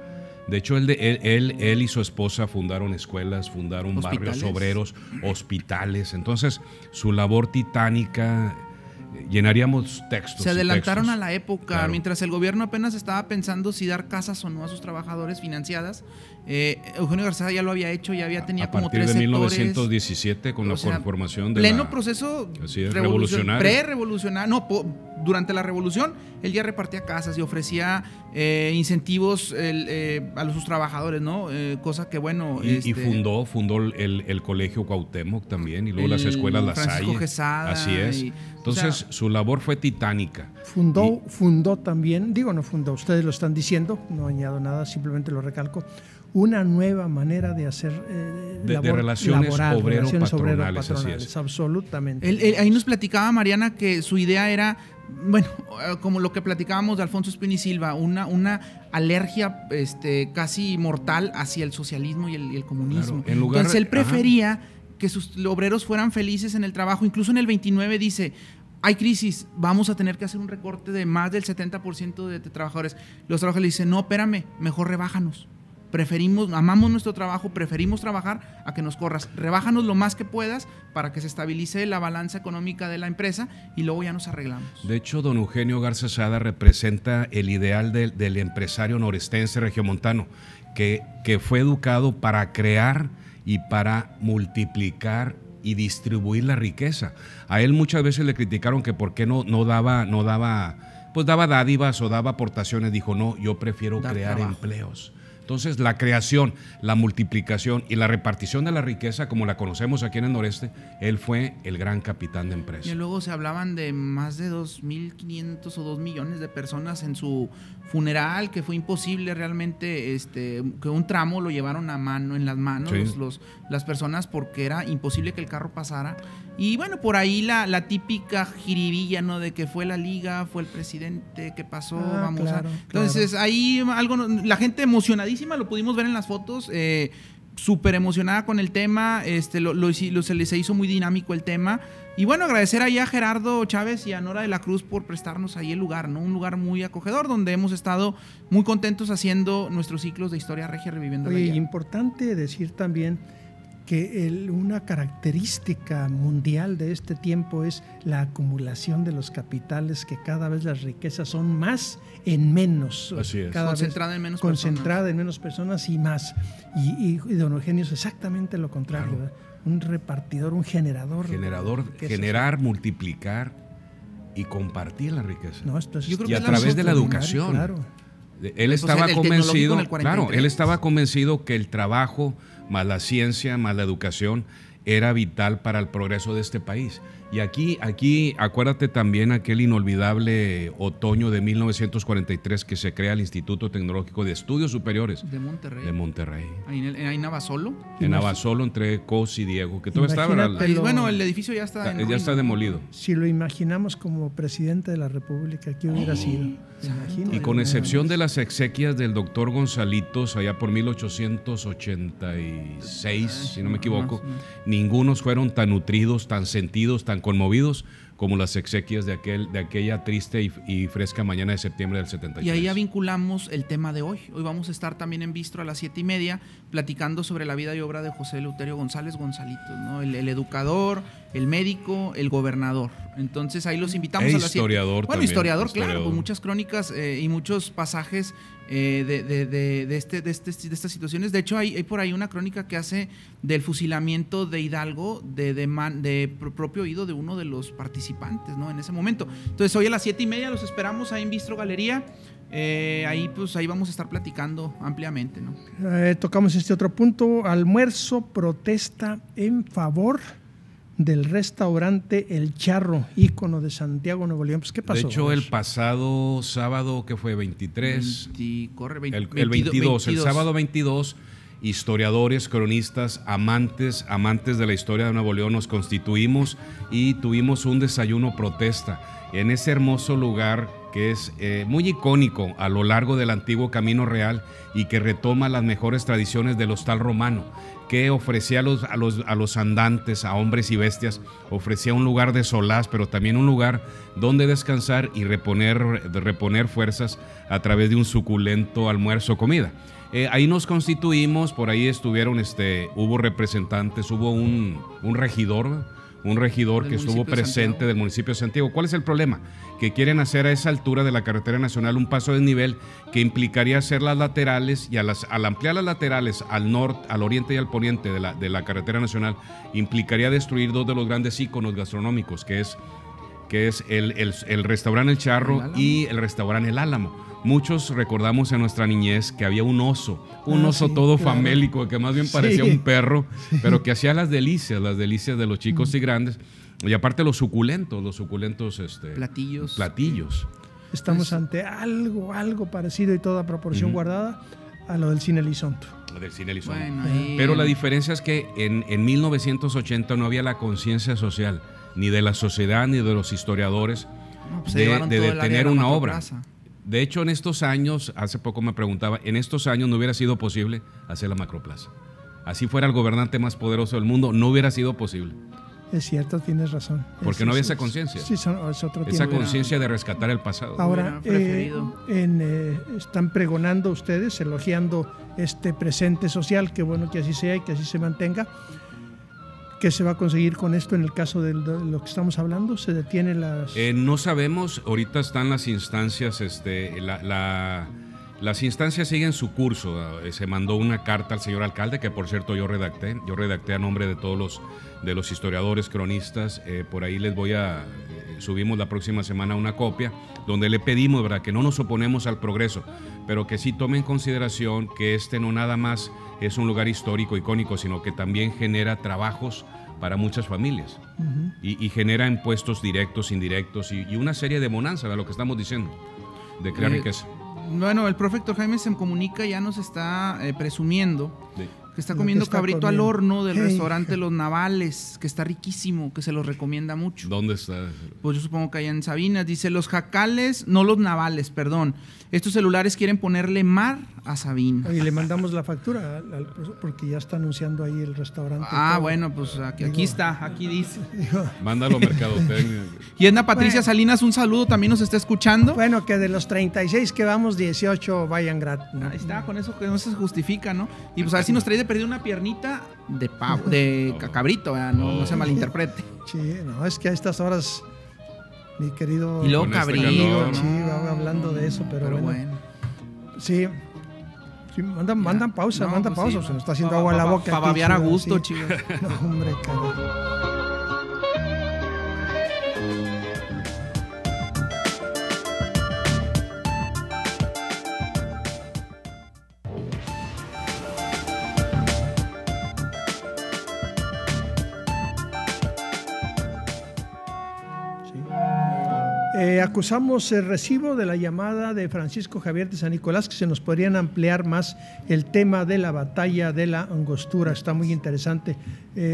De hecho, él y su esposa fundaron escuelas, fundaron barrios obreros, hospitales. Entonces, su labor titánica, llenaríamos textos. Se adelantaron a la época, claro. Mientras el gobierno apenas estaba pensando si dar casas o no a sus trabajadores financiadas. Eugenio Garzazada ya lo había hecho, tenía como 3 sectores. A partir de 1917, con la conformación de pleno proceso revolucionario. Pre-revolucionario, durante la revolución, él ya repartía casas y ofrecía incentivos a sus trabajadores, ¿no? Cosa que, bueno... Y fundó el Colegio Cuauhtémoc también, y luego las escuelas La Salle. Francisco Quesada. Así es. Entonces, su labor fue titánica. Fundó también, no fundó, ustedes lo están diciendo, no añado nada, simplemente lo recalco, una nueva manera de hacer de relaciones obrero-patronales, así es. Absolutamente. Ahí nos platicaba Mariana que su idea era, como lo que platicábamos de Alfonso Espín y Silva, una alergia casi mortal hacia el socialismo y el comunismo. Claro, entonces él prefería que sus obreros fueran felices en el trabajo. Incluso en el 29 dice: hay crisis, vamos a tener que hacer un recorte de más del 70% de trabajadores. Los trabajadores le dicen: no, espérame, mejor rebájanos. Amamos nuestro trabajo, preferimos trabajar a que nos corras. Rebájanos lo más que puedas para que se estabilice la balanza económica de la empresa y luego ya nos arreglamos. De hecho, don Eugenio Garzazada representa el ideal del empresario norestense regiomontano, que fue educado para crear y para multiplicar y distribuir la riqueza. A él muchas veces le criticaron que por qué no daba dádivas o daba aportaciones. Dijo: no, yo prefiero crear empleos. Entonces, la creación, la multiplicación y la repartición de la riqueza, como la conocemos aquí en el noreste, él fue el gran capitán de empresa. Y luego se hablaban de más de 2.500 o 2 millones de personas en su funeral, que fue imposible realmente que un tramo lo llevaron en las manos, sí, las personas, porque era imposible que el carro pasara. Y bueno, por ahí la típica jiribilla, ¿no? De que fue la liga, fue el presidente, ¿qué pasó? Entonces, ahí la gente emocionadísima, lo pudimos ver en las fotos, súper emocionada con el tema, se hizo muy dinámico el tema. Y bueno, agradecer ahí a Gerardo Chávez y a Nora de la Cruz por prestarnos ahí el lugar, ¿no? Un lugar muy acogedor donde hemos estado muy contentos haciendo nuestros ciclos de historia regia reviviendo. Oye, importante decir también que una característica mundial de este tiempo es la acumulación de los capitales, que cada vez las riquezas son más en menos. Así es. Concentrada en menos personas y más. Y don Eugenio es exactamente lo contrario, claro. Un repartidor, un generador. Generar, multiplicar y compartir la riqueza. Y a través de la educación. Claro. Él estaba convencido, él estaba convencido que el trabajo más la ciencia, más la educación era vital para el progreso de este país. Y aquí acuérdate también aquel inolvidable otoño de 1943 que se crea el Instituto Tecnológico de Estudios Superiores de Monterrey. Ahí en Navasolo. En Navasolo, entre Cos y Diego, que todo estaba... Bueno, el edificio ya está demolido. Si lo imaginamos como presidente de la República, ¿qué hubiera sido? Y con excepción de las exequias del doctor Gonzalitos, allá por 1886, si no me equivoco, ningunos fueron tan nutridos, tan sentidos, tan conmovidos como las exequias de aquella triste y fresca mañana de septiembre del 73. Y ahí ya vinculamos el tema de hoy. Hoy vamos a estar también en Bistro a las 7:30 platicando sobre la vida y obra de José Eleuterio González Gonzalitos, ¿no? El educador, el médico, el gobernador. Entonces ahí los invitamos a las 7. Bueno, historiador, claro, con muchas crónicas y muchos pasajes de estas situaciones. De hecho, hay por ahí una crónica que hace del fusilamiento de Hidalgo de propio oído de uno de los participantes, ¿no? En ese momento. Entonces, hoy a las 7:30 los esperamos ahí en Bistro Galería. Ahí vamos a estar platicando ampliamente, ¿no? Tocamos este otro punto. Almuerzo protesta en favor del restaurante El Charro, ícono de Santiago, Nuevo León. Pues, ¿qué pasó? De hecho, el pasado sábado, que fue 23, el 22, el sábado 22, historiadores, cronistas, amantes de la historia de Nuevo León, nos constituimos y tuvimos un desayuno protesta en ese hermoso lugar que es muy icónico a lo largo del antiguo Camino Real y que retoma las mejores tradiciones del hostal romano, que ofrecía a los andantes, a hombres y bestias, ofrecía un lugar de solaz, pero también un lugar donde descansar y reponer fuerzas a través de un suculento almuerzo o comida. Ahí nos constituimos, por ahí estuvieron, hubo representantes, hubo un regidor que estuvo presente del municipio de Santiago. ¿Cuál es el problema? Que quieren hacer a esa altura de la carretera nacional un paso de desnivel que implicaría hacer las laterales, y al ampliar las laterales al norte, al oriente y al poniente de la carretera nacional, implicaría destruir dos de los grandes íconos gastronómicos, que es el restaurante El Charro y el restaurante El Álamo. Muchos recordamos en nuestra niñez que había un oso todo famélico, que más bien parecía un perro, pero que hacía las delicias de los chicos y grandes, y aparte los suculentos platillos. Estamos ante algo parecido y toda proporción guardada a lo del Cine Elizondo. Bueno, pero la diferencia es que en 1980 no había la conciencia social, ni de la sociedad ni de los historiadores, de detener una obra. De hecho, en estos años, hace poco me preguntaba, en estos años no hubiera sido posible hacer la Macroplaza. Así fuera el gobernante más poderoso del mundo, no hubiera sido posible. Es cierto, tienes razón. Porque no había esa conciencia. Sí, es otro tiempo. Esa conciencia de rescatar el pasado. Ahora, están pregonando ustedes, elogiando este presente social, que bueno que así sea y que así se mantenga. ¿Qué se va a conseguir con esto en el caso de lo que estamos hablando? ¿Se detienen las...? No sabemos, ahorita están las instancias, las instancias siguen su curso. Se mandó una carta al señor alcalde, que por cierto yo redacté a nombre de todos los historiadores, cronistas. Por ahí subimos la próxima semana una copia, donde le pedimos, ¿verdad?, que no nos oponemos al progreso, pero que sí tome en consideración que no nada más es un lugar histórico, icónico, sino que también genera trabajos para muchas familias y genera impuestos directos, indirectos y una serie de bonanza, de lo que estamos diciendo, de crear riqueza. Bueno, el profe Héctor Jaime se comunica, ya nos está presumiendo que está comiendo cabrito al horno del restaurante Los Navales, que está riquísimo, que se los recomienda mucho. ¿Dónde está? Pues yo supongo que allá en Sabinas. Dice, los jacales, no Los Navales, perdón. Estos celulares quieren ponerle mar a Sabinas. Y le mandamos la factura, porque ya está anunciando ahí el restaurante. Bueno, pues aquí está, aquí dice. Mándalo mercadotecnia. Y Edna Patricia Salinas, un saludo, también nos está escuchando. Bueno, que de los 36 que vamos, 18 vayan gratis. Ahí está, con eso que no se justifica, ¿no? Y pues a ver si nos trae de perdido una piernita de pavo, de cabrito, no se malinterprete. Sí, no, es que a estas horas, mi querido... Y luego cabrito, ¿no? Hablando de eso, pero bueno. Sí, mandan pausa, sí, se nos está haciendo agua en la boca. Para babear a gusto, chicos. No, hombre, carajo. Acusamos el recibo de la llamada de Francisco Javier de San Nicolás, que se nos podrían ampliar más el tema de la batalla de la Angostura. Está muy interesante.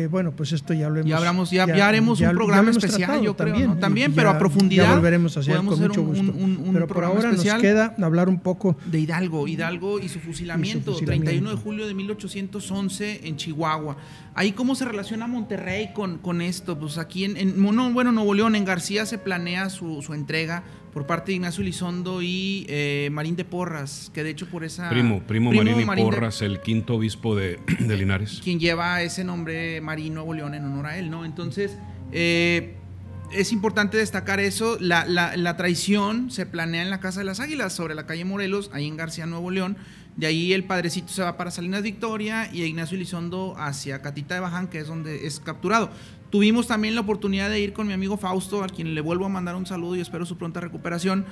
Bueno, pues esto ya lo hemos... Ya haremos un programa especial, yo creo. También, pero a profundidad. Ya volveremos a hacer con mucho gusto. Pero por ahora nos queda hablar un poco... de Hidalgo y su fusilamiento. 31 de julio de 1811 en Chihuahua. Ahí cómo se relaciona Monterrey con esto. Pues aquí en Nuevo León, en García se planea su entrega por parte de Ignacio Elizondo y Marín de Porras, que de hecho por esa... Primo Marín y Porras, el quinto obispo de Linares. Quien lleva ese nombre Marín Nuevo León en honor a él, ¿no? Entonces, es importante destacar eso. La traición se planea en la Casa de las Águilas, sobre la calle Morelos, ahí en García, Nuevo León. De ahí el padrecito se va para Salinas Victoria y Ignacio Elizondo hacia Catita de Baján, que es donde es capturado. Tuvimos también la oportunidad de ir con mi amigo Fausto, a quien le vuelvo a mandar un saludo y espero su pronta recuperación,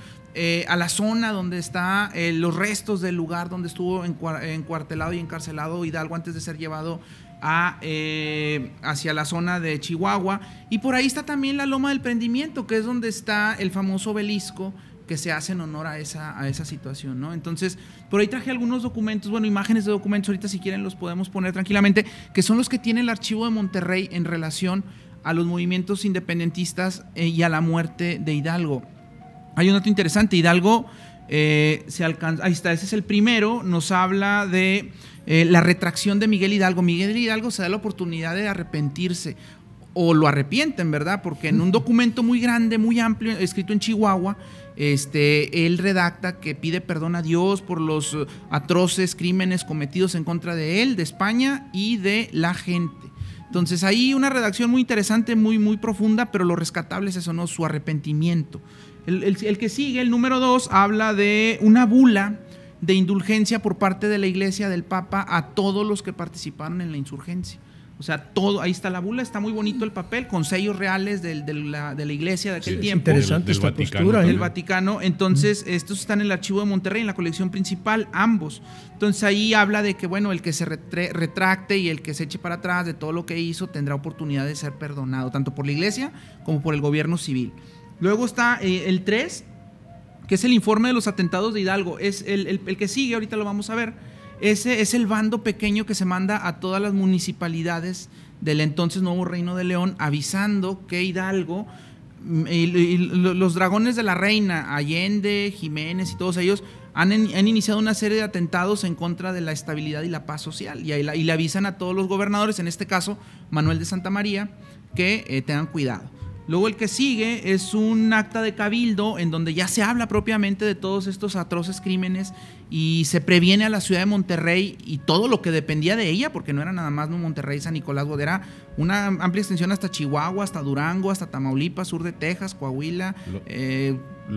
a la zona donde están los restos del lugar donde estuvo encuartelado y encarcelado Hidalgo antes de ser llevado hacia la zona de Chihuahua. Y por ahí está también la Loma del Prendimiento, que es donde está el famoso obelisco que se hace en honor a esa situación, ¿no? Entonces, por ahí traje algunos documentos, imágenes de documentos, ahorita si quieren los podemos poner tranquilamente, que son los que tiene el archivo de Monterrey en relación a los movimientos independentistas y a la muerte de Hidalgo. Hay un dato interesante, Hidalgo se alcanza, ahí está, ese es el primero, nos habla de la retracción de Miguel Hidalgo. Miguel Hidalgo se da la oportunidad de arrepentirse, o lo arrepienten, ¿verdad? Porque en un documento muy grande, muy amplio, escrito en Chihuahua, él redacta que pide perdón a Dios por los atroces crímenes cometidos en contra de él, de España y de la gente. Entonces ahí una redacción muy interesante, muy, muy profunda, pero lo rescatable es eso, ¿no? Su arrepentimiento. El que sigue, el número 2, habla de una bula de indulgencia por parte de la Iglesia, del Papa, a todos los que participaron en la insurgencia. O sea, todo, ahí está la bula, está muy bonito el papel, con sellos reales de la Iglesia de aquel tiempo. Interesante esta postura. Del Vaticano. Entonces, estos están en el archivo de Monterrey, en la colección principal, ambos. Entonces, ahí habla de que, bueno, el que se retracte y el que se eche para atrás de todo lo que hizo tendrá oportunidad de ser perdonado, tanto por la Iglesia como por el gobierno civil. Luego está el 3, que es el informe de los atentados de Hidalgo. Es el que sigue, ahorita lo vamos a ver. Ese es el bando pequeño que se manda a todas las municipalidades del entonces Nuevo Reino de León, avisando que Hidalgo, los dragones de la reina, Allende, Jiménez y todos ellos, han iniciado una serie de atentados en contra de la estabilidad y la paz social. Y le avisan a todos los gobernadores, en este caso Manuel de Santa María, que tengan cuidado. Luego el que sigue es un acta de cabildo en donde ya se habla propiamente de todos estos atroces crímenes y se previene a la ciudad de Monterrey y todo lo que dependía de ella, porque no era nada más Monterrey, San Nicolás, era una amplia extensión hasta Chihuahua, hasta Durango, hasta Tamaulipas, sur de Texas, Coahuila,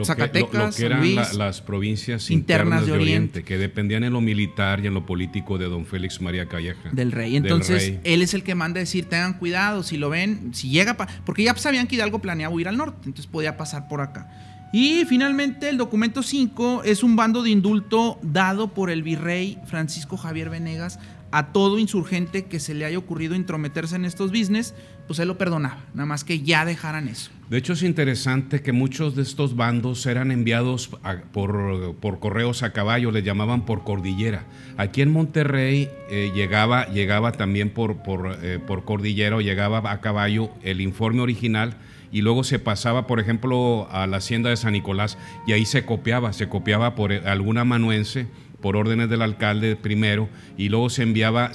Zacatecas, lo que eran Luis, las provincias internas de Oriente, que dependían en lo militar y en lo político de don Félix María Calleja. Del rey. Entonces, él es el que manda a decir, tengan cuidado, si lo ven, si llega, porque ya sabían que Hidalgo planeaba ir al norte, entonces podía pasar por acá. Y finalmente el documento 5 es un bando de indulto dado por el virrey Francisco Javier Venegas a todo insurgente que se le haya ocurrido intrometerse en estos business, pues él lo perdonaba, nada más que ya dejaran eso. De hecho, es interesante que muchos de estos bandos eran enviados por correos a caballo, le llamaban por cordillera. Aquí en Monterrey llegaba también por cordillera, o llegaba a caballo el informe original, y luego se pasaba, por ejemplo, a la hacienda de San Nicolás, y ahí se copiaba por algún amanuense, por órdenes del alcalde primero, y luego se enviaba,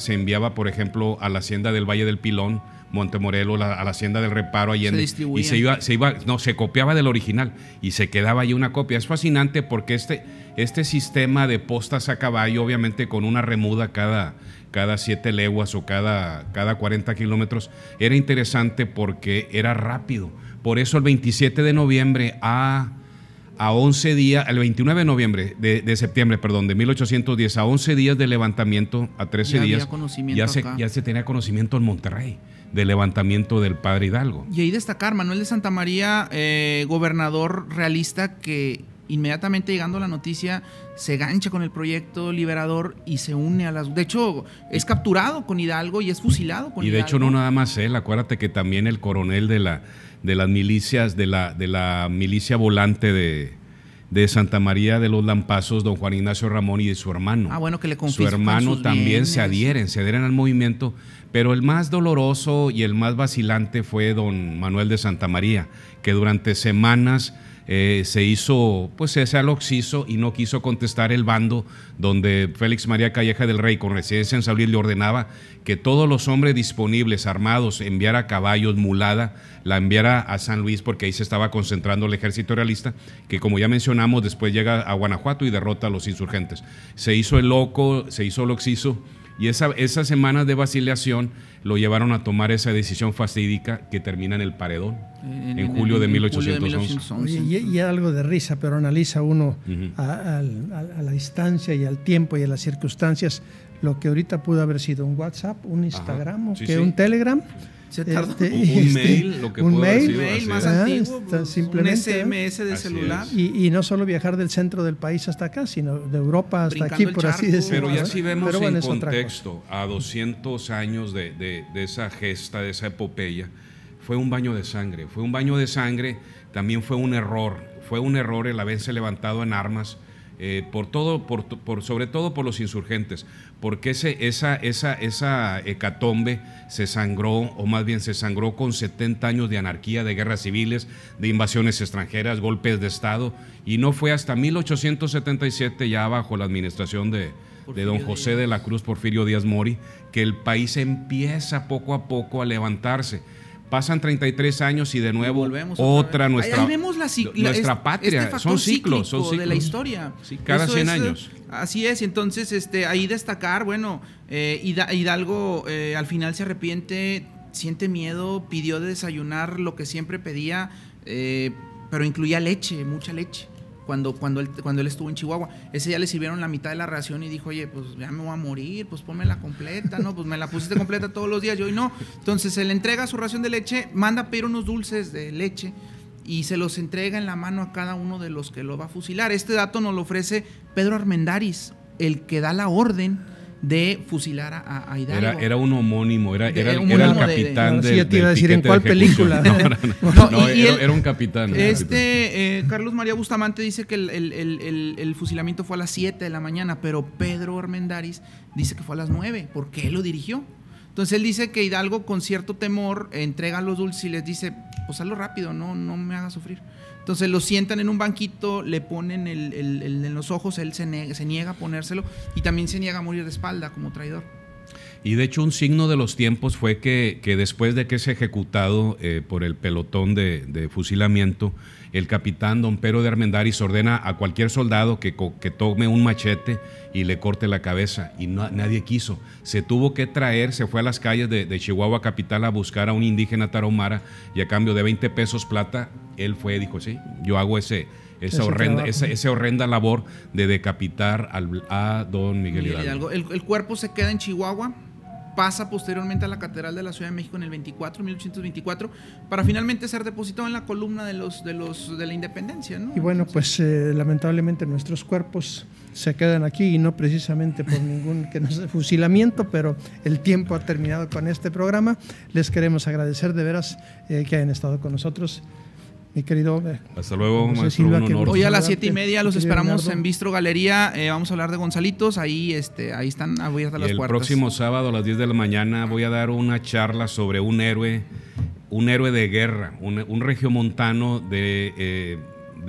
por ejemplo, a la hacienda del Valle del Pilón, Montemorelos, a la hacienda del Reparo, Allende, y se copiaba del original y se quedaba ahí una copia. Es fascinante porque este sistema de postas a caballo, obviamente con una remuda cada 7 leguas o cada 40 kilómetros, era interesante porque era rápido. Por eso el 27 de noviembre a 11 días, el 29 de noviembre de septiembre, de 1810, a 11 días de levantamiento, a 13 días, ya se tenía conocimiento en Monterrey del levantamiento del padre Hidalgo. Y ahí destacar, Manuel de Santa María, gobernador realista, que inmediatamente llegando la noticia se gancha con el proyecto liberador y se une a las... De hecho, es capturado con Hidalgo y es fusilado con Hidalgo. Y de hecho no nada más él, acuérdate que también el coronel de las milicias, de la milicia volante de Santa María de los Lampazos, don Juan Ignacio Ramón, y de su hermano. Bueno, que le confiscan su hermano sus también bienes. se adhieren al movimiento, pero el más doloroso y el más vacilante fue don Manuel de Santa María, que durante semanas se hizo, pues se aloxizo y no quiso contestar el bando donde Félix María Calleja del Rey, con residencia en San Luis, le ordenaba que todos los hombres disponibles, armados, enviara caballos, mulada, la enviara a San Luis, porque ahí se estaba concentrando el ejército realista, que como ya mencionamos, después llega a Guanajuato y derrota a los insurgentes. Se hizo el loco, se hizo el oxiso, y esas semanas de vacilación lo llevaron a tomar esa decisión fatídica que termina en el paredón, en julio de 1811. Oye, y algo de risa, pero analiza uno a la distancia y al tiempo y a las circunstancias lo que ahorita pudo haber sido un WhatsApp, un Instagram, un Telegram. Se tardó un mail, lo que un pudo mail, haber sido, mail más antiguo, pues, simplemente, un SMS de celular. Y no solo viajar del centro del país hasta acá, sino de Europa hasta brincando aquí, el por charco. así decirlo. Pero ya si vemos bueno, en contexto, a 200 años de esa gesta, de esa epopeya, fue un baño de sangre, también fue un error el haberse levantado en armas sobre todo por los insurgentes, porque esa hecatombe se sangró, o más bien se sangró con 70 años de anarquía, de guerras civiles, de invasiones extranjeras, golpes de Estado, y no fue hasta 1877, ya bajo la administración de don José de la Cruz, Porfirio Díaz Mori, que el país empieza poco a poco a levantarse. Pasan 33 años y de nuevo otra nuestra, ahí vemos nuestra patria. Son ciclos de la historia. Sí, cada 100 años. Así es, y entonces ahí destacar, bueno, Hidalgo al final se arrepiente, siente miedo, pidió de desayunar lo que siempre pedía, pero incluía leche, mucha leche. Cuando él estuvo en Chihuahua, ese día le sirvieron la mitad de la ración y dijo, oye, pues ya me voy a morir, pues pónmela completa, ¿no? Pues me la pusiste completa todos los días, yo hoy no. Entonces se le entrega su ración de leche, manda a pedir unos dulces de leche y se los entrega en la mano a cada uno de los que lo va a fusilar. Este dato nos lo ofrece Pedro Armendáriz, el que da la orden de fusilar a Hidalgo. Era un homónimo, era el capitán del te iba a decir, ¿en cuál película? Era un capitán. Carlos María Bustamante dice que el fusilamiento fue a las 7 de la mañana, pero Pedro Armendáriz dice que fue a las 9, porque él lo dirigió. Entonces él dice que Hidalgo, con cierto temor, entrega los dulces y les dice, pues hazlo rápido, no me hagas sufrir. Entonces lo sientan en un banquito, le ponen en los ojos, él se niega a ponérselo y también se niega a morir de espalda como traidor. Y de hecho un signo de los tiempos fue que después de que es ejecutado por el pelotón de fusilamiento, el capitán don Pedro de Armendáriz ordena a cualquier soldado que tome un machete y le corte la cabeza, y nadie quiso. Se tuvo que traer, se fue a las calles de Chihuahua capital a buscar a un indígena tarahumara, y a cambio de 20 pesos plata, él fue, dijo, sí, yo hago esa horrenda labor de decapitar a don Miguel Hidalgo. El cuerpo se queda en Chihuahua, pasa posteriormente a la Catedral de la Ciudad de México en el 1824, para finalmente ser depositado en la columna de la Independencia, ¿no? Y bueno, pues lamentablemente nuestros cuerpos se quedan aquí, y no precisamente por ningún fusilamiento, pero el tiempo ha terminado con este programa. Les queremos agradecer de veras que hayan estado con nosotros. Mi querido, hasta luego, maestro, un honor. Hoy a las 7:30 los esperamos en Bistro Galería. Vamos a hablar de Gonzalitos. Ahí están abiertas las puertas. El próximo sábado a las 10 de la mañana voy a dar una charla sobre un héroe de guerra, un regiomontano de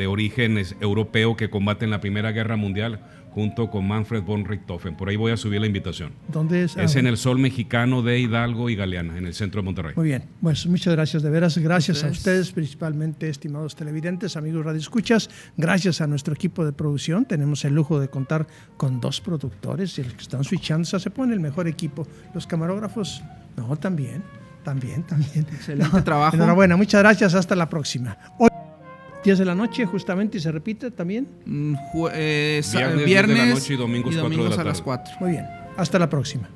origen europeo que combate en la Primera Guerra Mundial junto con Manfred von Richthofen. Por ahí voy a subir la invitación. ¿Dónde es? Es en el Sol Mexicano de Hidalgo y Galeana, en el centro de Monterrey. Muy bien, pues muchas gracias de veras. Gracias a ustedes, principalmente, estimados televidentes, amigos radioescuchas. Gracias a nuestro equipo de producción. Tenemos el lujo de contar con 2 productores, y los que están switchando, se pone el mejor equipo. Los camarógrafos, no, también. Excelente trabajo. Enhorabuena, muchas gracias. Hasta la próxima. Hoy 10 de la noche justamente, y se repite también. Viernes de la noche y domingos 4 de la tarde. a las 4. Muy bien, hasta la próxima.